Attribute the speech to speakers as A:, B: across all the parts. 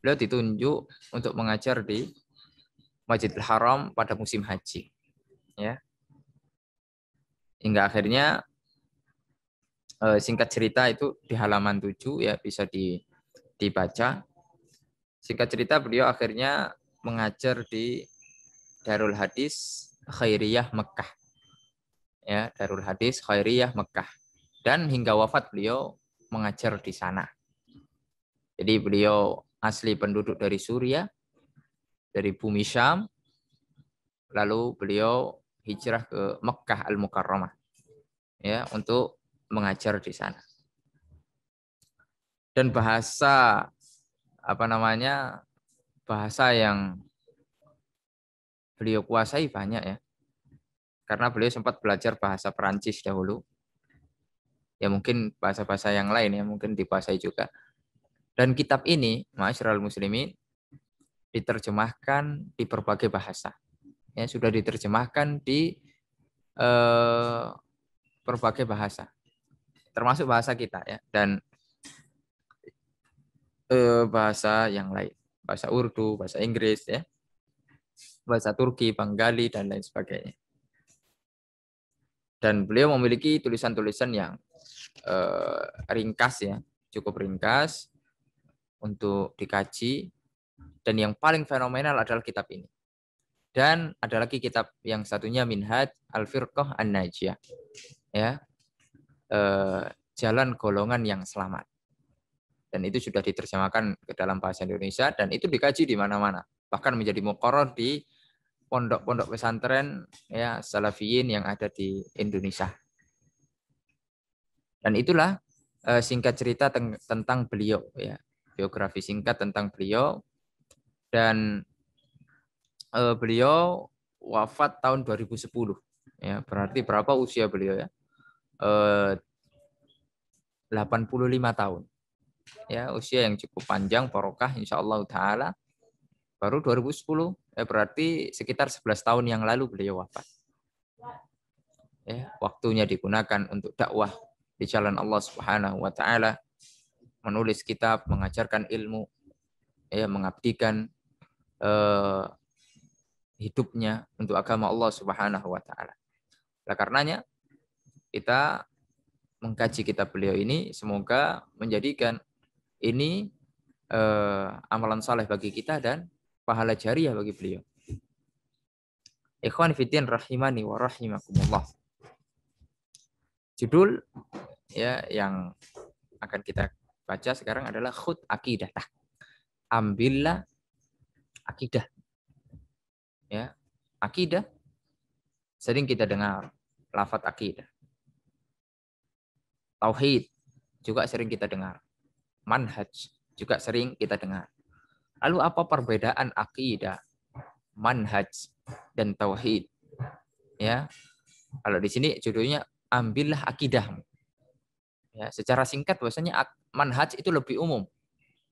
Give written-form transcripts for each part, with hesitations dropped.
A: beliau ditunjuk untuk mengajar di Masjidil Haram pada musim haji. Ya. Hingga akhirnya singkat cerita itu di halaman 7 ya bisa dibaca. Singkat cerita beliau akhirnya mengajar di Darul Hadis Khairiyah Mekah. Ya, Darul Hadis Khairiyah Mekah. Dan hingga wafat beliau mengajar di sana. Jadi beliau asli penduduk dari Suriah, dari bumi Syam, lalu beliau hijrah ke Mekah Al-Mukarramah ya untuk mengajar di sana. Dan bahasa bahasa yang beliau kuasai banyak ya. Karena beliau sempat belajar bahasa Perancis dahulu. Ya mungkin bahasa-bahasa yang lain ya mungkin dikuasai juga. Dan kitab ini, Ma'asyiral Muslimin, diterjemahkan di berbagai bahasa. Ya, sudah diterjemahkan di berbagai bahasa. Termasuk bahasa kita ya dan bahasa yang lain. Bahasa Urdu, bahasa Inggris ya. Bahasa Turki, Bengali dan lain sebagainya. Dan beliau memiliki tulisan-tulisan yang ringkas ya, cukup ringkas untuk dikaji. Dan yang paling fenomenal adalah kitab ini. Dan ada lagi kitab yang satunya Minhaj Al-Firqah An-Najiyah. Ya. Jalan golongan yang selamat. Dan itu sudah diterjemahkan ke dalam bahasa Indonesia dan itu dikaji di mana-mana. Bahkan menjadi muqarrar di pondok-pondok pesantren ya salafiyin yang ada di Indonesia. Dan itulah singkat cerita tentang beliau ya. Biografi singkat tentang beliau dan beliau wafat tahun 2010 ya. Berarti berapa usia beliau ya? 85 tahun. Ya, usia yang cukup panjang barokah insyaallah taala. Baru 2010 ya berarti sekitar 11 tahun yang lalu beliau wafat. Ya, waktunya digunakan untuk dakwah di jalan Allah Subhanahu wa taala, menulis kitab, mengajarkan ilmu, ya mengabdikan hidupnya untuk agama Allah Subhanahu wa taala. Oleh karenanya kita mengkaji kitab beliau ini semoga menjadikan ini amalan saleh bagi kita dan pahala jariah bagi beliau. Ikhwan fiddin rahimani wa rahimakumullah. Judul ya yang akan kita baca sekarang adalah khud akidah. Ambillah akidah. Ya, akidah sering kita dengar lafaz akidah. Tauhid juga sering kita dengar. Manhaj juga sering kita dengar. Lalu apa perbedaan akidah, manhaj dan tauhid? Ya. Kalau di sini judulnya ambillah akidah. Ya, secara singkat bahwasanya manhaj itu lebih umum.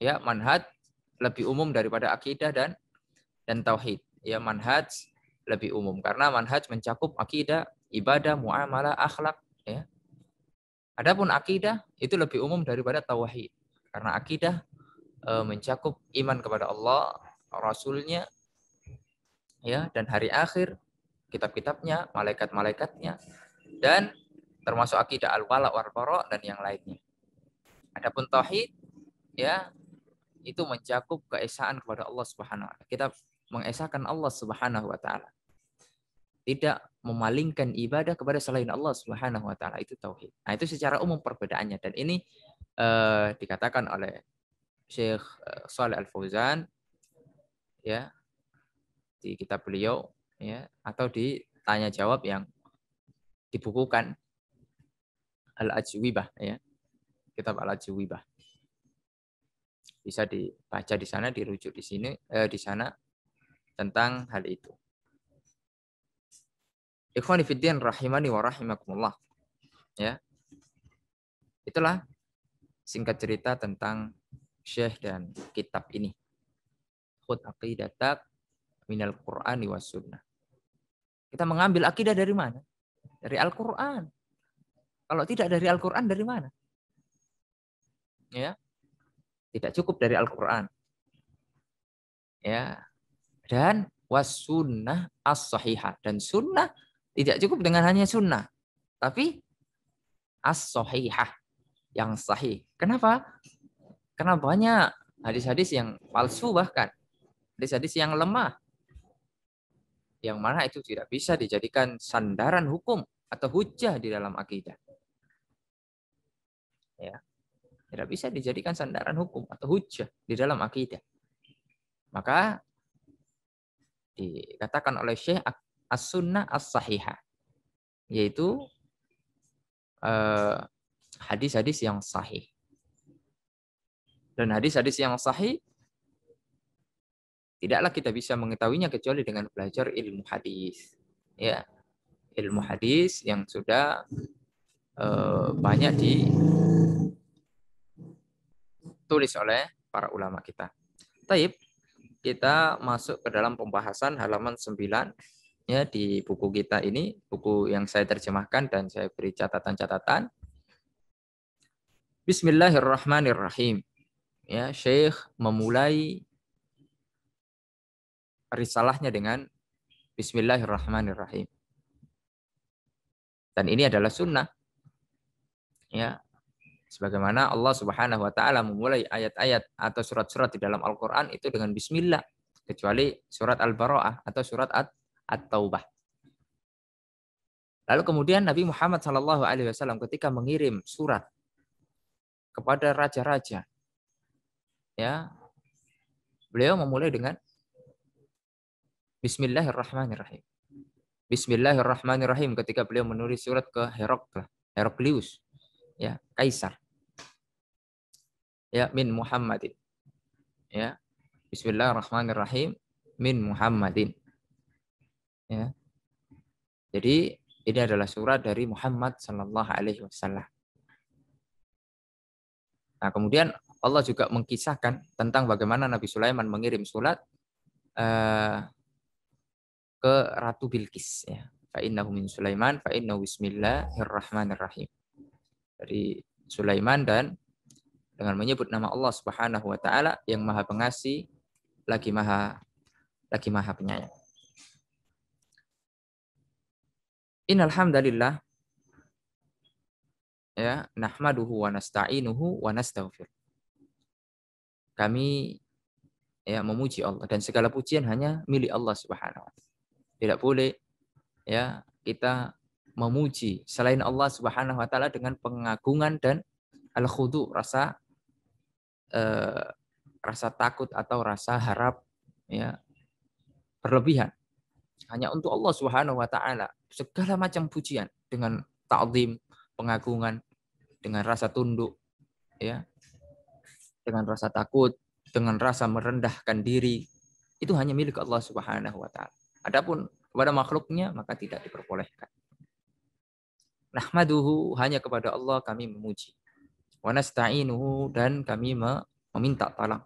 A: Ya, manhaj lebih umum daripada akidah dan tauhid. Ya, manhaj lebih umum karena manhaj mencakup akidah, ibadah, muamalah, akhlak, ya. Adapun akidah itu lebih umum daripada tauhid. Karena akidah mencakup iman kepada Allah, Rasulnya, ya, dan hari akhir, kitab-kitabnya, malaikat-malaikatnya, dan termasuk akidah al-wala wal bara dan yang lainnya. Adapun tauhid ya itu mencakup keesaan kepada Allah Subhanahu wa taala. Kita mengesahkan Allah Subhanahu wa taala. Tidak memalingkan ibadah kepada selain Allah Subhanahu wa taala, itu tauhid. Nah, itu secara umum perbedaannya dan ini dikatakan oleh Syekh Shalih Al Fauzan ya di kitab beliau ya atau di tanya jawab yang dibukukan Al-Ajwibah ya. Kitab Al-Ajwibah. Bisa dibaca di sana, dirujuk di sini di sana tentang hal itu. Ikhwani fiddin rahimani wa rahimakumullah. Ya. Itulah singkat cerita tentang Syekh dan kitab ini. Khud aqidatak minal Qur'ani was sunnah. Kita mengambil akidah dari mana? Dari Al-Qur'an. Kalau tidak dari Al-Qur'an dari mana? Ya. Tidak cukup dari Al-Qur'an. Ya. Dan wasunnah as-sahihah, dan sunnah tidak cukup dengan hanya sunnah, tapi as-sahihah, yang sahih. Kenapa? Karena banyak hadis-hadis yang palsu, bahkan hadis-hadis yang lemah, yang mana itu tidak bisa dijadikan sandaran hukum atau hujjah di dalam akidah. Ya, tidak bisa dijadikan sandaran hukum atau hujjah di dalam akidah. Maka dikatakan oleh Syekh as-sunnah as-sahihah, yaitu hadis-hadis yang sahih. Dan hadis-hadis yang sahih tidaklah kita bisa mengetahuinya kecuali dengan belajar ilmu hadis. Ya, ilmu hadis yang sudah banyak ditulis oleh para ulama kita. Taib, kita masuk ke dalam pembahasan halaman 9 ya di buku kita ini, buku yang saya terjemahkan dan saya beri catatan-catatan. Bismillahirrahmanirrahim. Ya, Syekh memulai risalahnya dengan Bismillahirrahmanirrahim. Dan ini adalah sunnah. Ya, sebagaimana Allah Subhanahu wa taala memulai ayat-ayat atau surat-surat di dalam Al-Qur'an itu dengan bismillah, kecuali surat Al-Bara'ah atau surat At-Taubah. Lalu kemudian Nabi Muhammad SAW ketika mengirim surat kepada raja-raja, ya, beliau memulai dengan Bismillahirrahmanirrahim. Bismillahirrahmanirrahim ketika beliau menulis surat ke Heraklius, ya, kaisar. Ya, min Muhammadin. Ya. Bismillahirrahmanirrahim min Muhammadin. Ya. Jadi ini adalah surat dari Muhammad sallallahu alaihi wasallam. Nah, kemudian Allah juga mengkisahkan tentang bagaimana Nabi Sulaiman mengirim surat ke Ratu Bilqis, ya. Fa innahu min Sulaiman fa innahu bismillahirrahmanirrahim. Dari Sulaiman, dan dengan menyebut nama Allah Subhanahu wa taala yang Maha Pengasih lagi Maha Penyayang. Innal hamdalillah, ya, nahmaduhu wa nasta'inuhu wa nastaghfir. Kami, ya, memuji Allah, dan segala pujian hanya milik Allah Subhanahu wa taala. Tidak boleh, ya, kita memuji selain Allah Subhanahu wa taala dengan pengagungan dan al-khudu, rasa takut atau rasa harap, ya, berlebihan. Hanya untuk Allah Subhanahu wa taala segala macam pujian dengan ta'zim, pengagungan, dengan rasa tunduk, ya, dengan rasa takut, dengan rasa merendahkan diri, itu hanya milik Allah Subhanahu wa taala. Adapun kepada makhluknya maka tidak diperbolehkan. Nahmaduhu, hanya kepada Allah kami memuji. Wa nasta'inuhu, dan kami meminta tolong.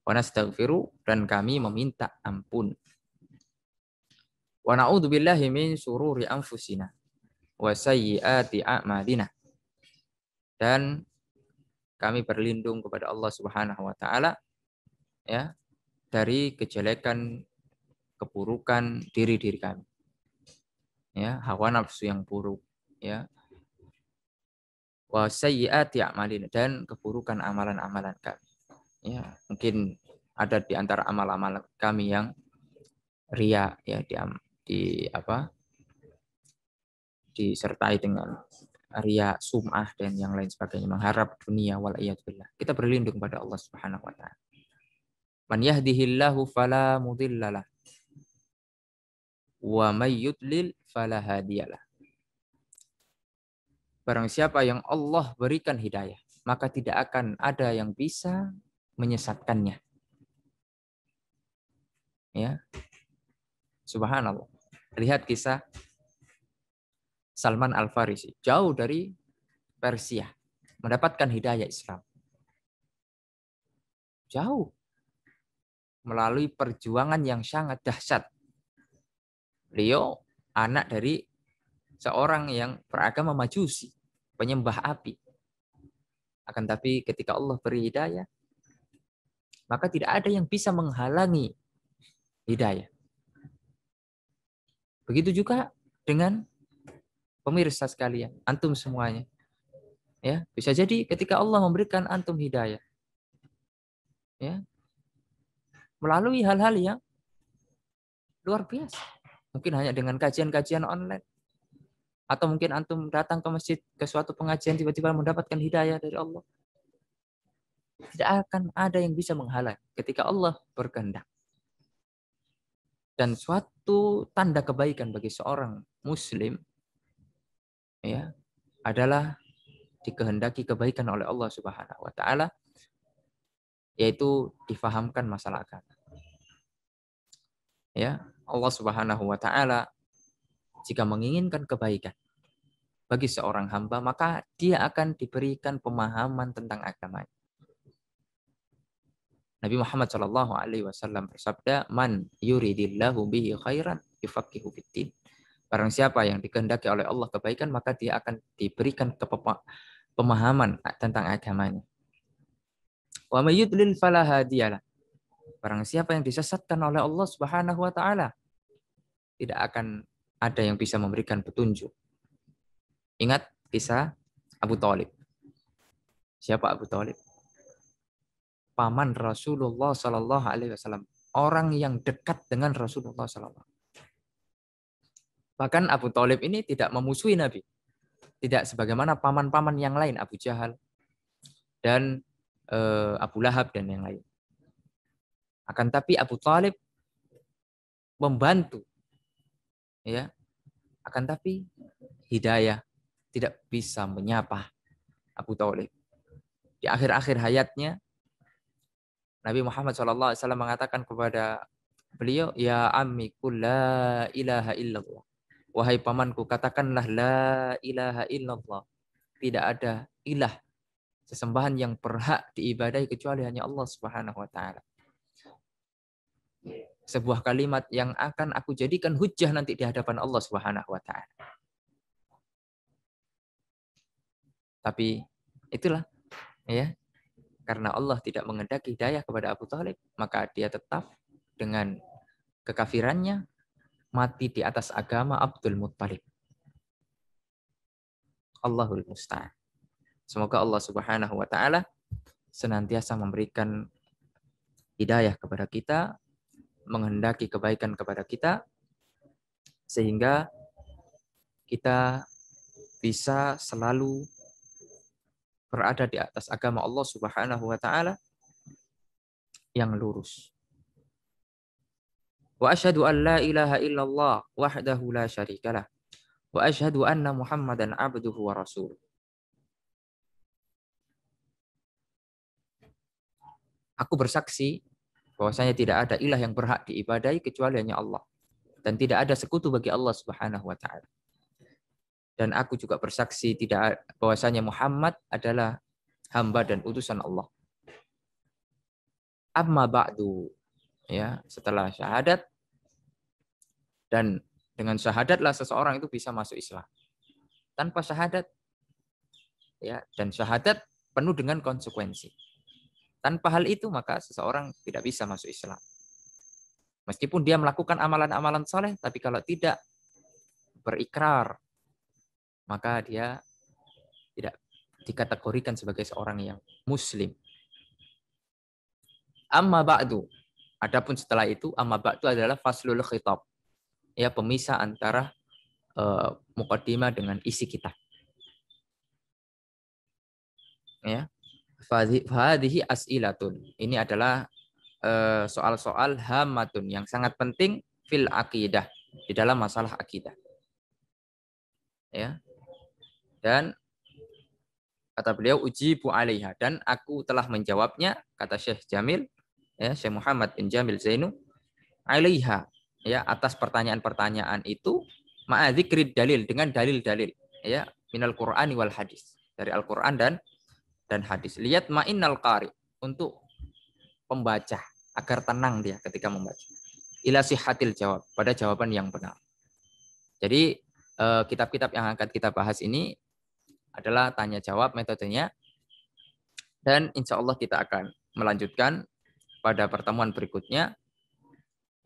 A: Wa nastaghfiru, dan kami meminta ampun. Wa na'udzubillahi min syururi anfusina wa sayyiati a'malina. Dan kami berlindung kepada Allah Subhanahu wa taala, ya, dari kejelekan, keburukan diri kami. Ya, hawa nafsu yang buruk, ya. Wa sayyiati a'malina, dan keburukan amalan-amalan kami. Ya, mungkin ada di antara amal-amal kami yang riya, ya, disertai dengan riya, sum'ah, dan yang lain sebagainya, mengharap dunia, wal iyadzubillah. Kita berlindung pada Allah Subhanahu wa taala. Man yahdihillahu fala mudhillalah wa may yudlil fala hadiyalah. Barang siapa yang Allah berikan hidayah, maka tidak akan ada yang bisa menyesatkannya. Ya. Subhanallah. Lihat kisah Salman Al-Farisi, jauh dari Persia, mendapatkan hidayah Islam. Jauh. Melalui perjuangan yang sangat dahsyat. Beliau anak dari seorang yang beragama Majusi, penyembah api. Akan tapi ketika Allah beri hidayah, maka tidak ada yang bisa menghalangi hidayah. Begitu juga dengan pemirsa sekalian, antum semuanya. Ya, bisa jadi ketika Allah memberikan antum hidayah, ya, melalui hal-hal yang luar biasa. Mungkin hanya dengan kajian-kajian online. Atau mungkin antum datang ke masjid, ke suatu pengajian, tiba-tiba mendapatkan hidayah dari Allah. Tidak akan ada yang bisa menghalang ketika Allah berkehendak. Dan suatu tanda kebaikan bagi seorang muslim, ya, adalah dikehendaki kebaikan oleh Allah Subhanahu wa taala, yaitu difahamkan masalah agama. Ya, Allah Subhanahu wa taala jika menginginkan kebaikan bagi seorang hamba, maka dia akan diberikan pemahaman tentang agama. Nabi Muhammad Shallallahu Alaihi Wasallam bersabda, "Man yuridillahu bihi khairan yufaqihu fiddin." Barang siapa yang dikehendaki oleh Allah kebaikan, maka dia akan diberikan pemahaman tentang agamanya. Wa may yudlil fala hadiyalah. Barang siapa yang disesatkan oleh Allah Subhanahu wa taala, tidak akan ada yang bisa memberikan petunjuk. Ingat kisah Abu Thalib. Siapa Abu Thalib? Paman Rasulullah Sallallahu Alaihi Wasallam, orang yang dekat dengan Rasulullah Sallallahu. Bahkan Abu Thalib ini tidak memusuhi Nabi, tidak sebagaimana paman-paman yang lain, Abu Jahal dan Abu Lahab dan yang lain. Akan tapi Abu Thalib membantu, ya. Akan tapi hidayah tidak bisa menyapa Abu Thalib. Di akhir-akhir hayatnya, Nabi Muhammad SAW mengatakan kepada beliau, "Ya ammi qul la ilaha illallah." Wahai pamanku, katakanlah la ilaha illallah. Tidak ada ilah sesembahan yang berhak diibadahi kecuali hanya Allah Subhanahu wa taala. Sebuah kalimat yang akan aku jadikan hujjah nanti di hadapan Allah Subhanahu wa taala. Tapi itulah, ya. Karena Allah tidak mengendaki hidayah kepada Abu Thalib, maka dia tetap dengan kekafirannya mati di atas agama Abdul Muttalib. Allahul musta'an. Semoga Allah Subhanahu wa taala senantiasa memberikan hidayah kepada kita, menghendaki kebaikan kepada kita, sehingga kita bisa selalu berada di atas agama Allah Subhanahu wa taala yang lurus. Wa asyhadu an la ilaha illallah wahdahu la syarikalah wa asyhadu anna Muhammadan abduhu wa rasuluh. Aku bersaksi bahwasanya tidak ada ilah yang berhak diibadahi kecuali hanya Allah, dan tidak ada sekutu bagi Allah Subhanahu wa taala. Dan aku juga bersaksi bahwasanya Muhammad adalah hamba dan utusan Allah. Amma ba'du, ya, setelah syahadat, dan dengan syahadatlah seseorang itu bisa masuk Islam. Tanpa syahadat, ya, dan syahadat penuh dengan konsekuensi. Tanpa hal itu maka seseorang tidak bisa masuk Islam. Meskipun dia melakukan amalan-amalan soleh, tapi kalau tidak berikrar, maka dia tidak dikategorikan sebagai seorang yang muslim. Amma ba'du. Adapun setelah itu, amma ba'du adalah faslul khitab. Ya, pemisah antara muqaddimah dengan isi kitab. Ya. Fahadhihi as'ilatun. Ini adalah soal-soal hamatun yang sangat penting fil aqidah, di dalam masalah akidah. Ya. Dan kata beliau, ujibu alaiha, dan aku telah menjawabnya, kata Syekh Jamil, ya, Syekh Muhammad bin Jamil Zainu, alaiha, ya, atas pertanyaan-pertanyaan itu, ma'adzikrid dalil, dengan dalil-dalil, ya, minal Qur'ani wal hadis, dari Al-Qur'an dan hadis. Lihat ma'innal qari, untuk pembaca agar tenang dia ketika membaca. Ila sihhatil jawab, pada jawaban yang benar. Jadi kitab-kitab yang akan kita bahas ini adalah tanya jawab metodenya, dan insya Allah kita akan melanjutkan pada pertemuan berikutnya.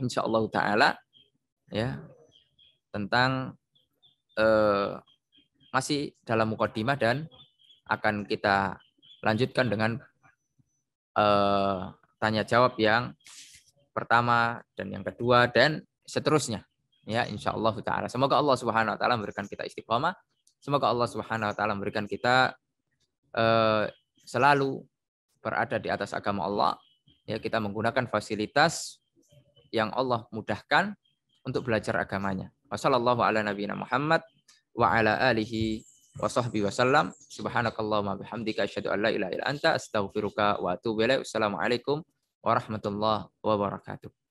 A: insyaallah taala ya tentang masih dalam mukadimah dan akan kita lanjutkan dengan tanya jawab yang pertama dan yang kedua dan seterusnya ya insyaallah taala. Semoga Allah Subhanahu wa taala memberikan kita istiqomah. Semoga Allah Subhanahu wa taala memberikan kita selalu berada di atas agama Allah. Ya, kita menggunakan fasilitas yang Allah mudahkan untuk belajar agamanya. Wassallallahu ala nabiyina Muhammad wa ala alihi wa sahbihi wasallam. Subhanakallahumma bihamdika asyhadu an la ilaha illa anta astaghfiruka wa atubu ilaik. Wassalamualaikum warahmatullahi wabarakatuh.